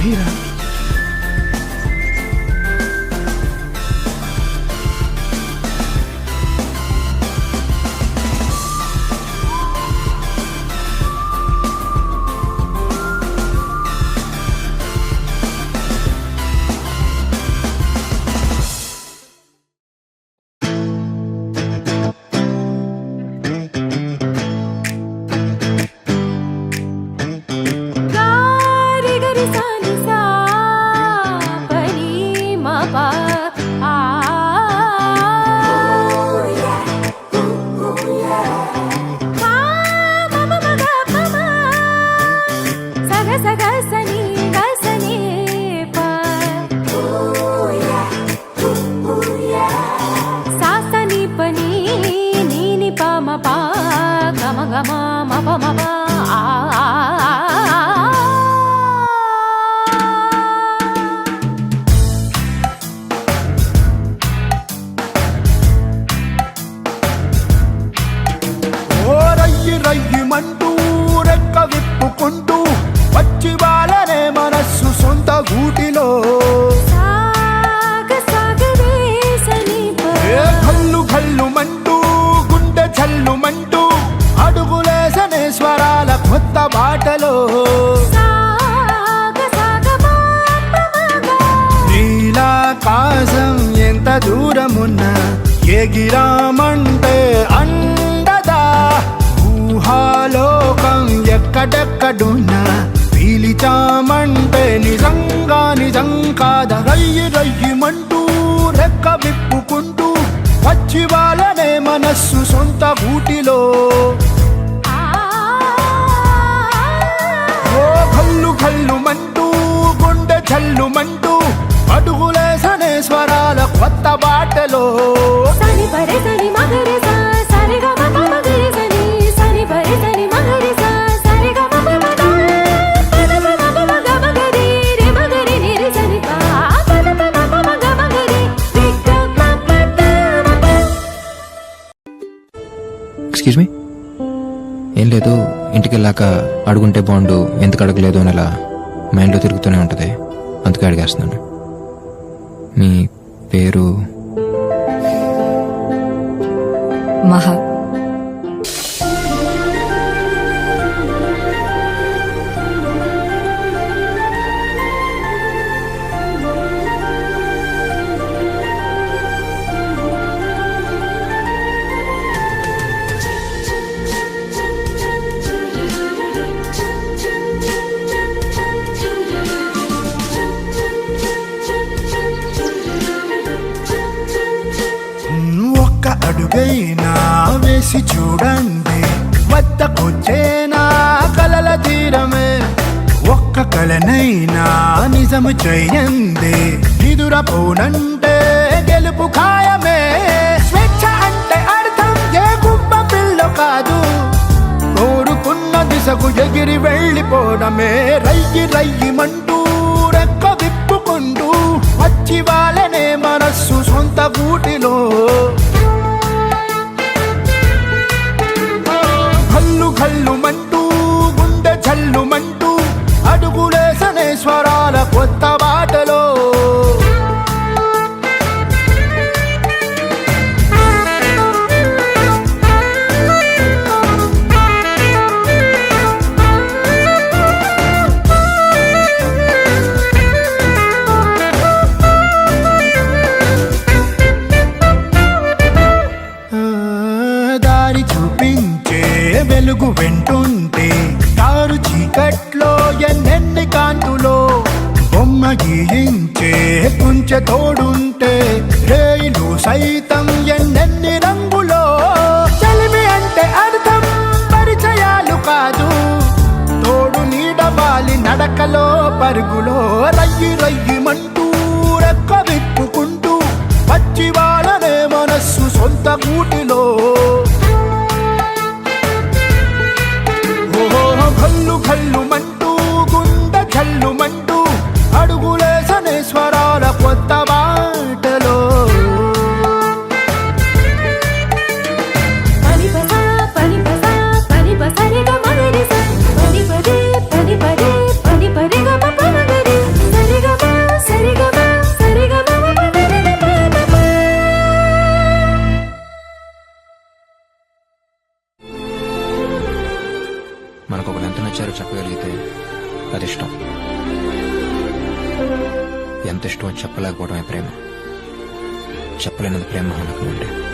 వీరా రయ్యమంటూ రెక్క విప్పుకుంటూ వచ్చి వాళ్ళనే మనస్సు సొంత గూటిలో కల్లు కల్లుమంటూ గుండె చల్లుమంటూ అడుగులేసనే స్వరాల కొత్త బాటలో నీలాకాశం ఎంత దూరమున్నా ఎగిరామంటే అండదా ఊహాలోకం ఎక్కడెక్కడున్నా పీలిచామంటే నిజంగా నిజం కాదా రయ్యమంటూ రెక్క విప్పుకుంటూ వచ్చి వాళ్ళనే మనస్సు సొంత గూటిలో ఓ కల్లు కల్లుమంటూ గుండె చల్లుమంటూ అడుగులేసనే స్వరాల కొత్త బాటలో ఎక్స్క్యూజ్ మీ. ఏం లేదు, ఇంటికి వెళ్ళాక అడుగుంటే బాగుండు, ఎందుకు అడగలేదు అని అలా మైండ్లో తిరుగుతూనే ఉంటుంది, అందుకే అడిగేస్తున్నాను. మీ పేరు? మహా. అడుగైనా వేసి చూడండి, వద్దకొచ్చేనా కలల తీరమే, ఒక్క కలనైనా నిజము చేయండి, ఎదురపోనంటే గెలుపు ఖాయమే. స్వేచ్ఛ అంటే అర్థం ఏ గుబ్బ పిల్ల కాదు, కోరుకున్న దిశకు ఎగిరి వెళ్ళిపోవడమే. రయ్యమంటూ రెక్క విప్పుకుంటూ వచ్చి వాళ్ళనే మనస్సు సొంత గూటిలో కల్లుమంటూ గుండె చల్లుమంటూ అడుగులేసనే స్వరాల కొత్త బాటలో దారి చూపించే వెలుగు వెంటుంటే తారు చీకట్లో ఎన్నెన్ని కాంతులో బొమ్మ గీయించే కుంచె తోడుంటే రేయిలు సైతం ఎన్నెన్ని రంగులో. చలిమి అంటే అర్థం పరిచయాలు కాదు, తోడు నీడవాలి నడకలో పరుగులో. రయ్యమంటూ రెక్క విప్పుకుంటూ వచ్చి వాళ్ళనే మనస్సు సొంత గూటిలో కల్లుమంటూ గుండె చల్లుమంటూ అడుగులేసనే స్వరాల కొత్త బాటలో. మాటలు చెప్పగలిగితే అది ఇష్టం. ఎంత ఇష్టం అని చెప్పలేకపోవడమే ప్రేమ. చెప్పలేనిది ప్రేమ అనుకుంటే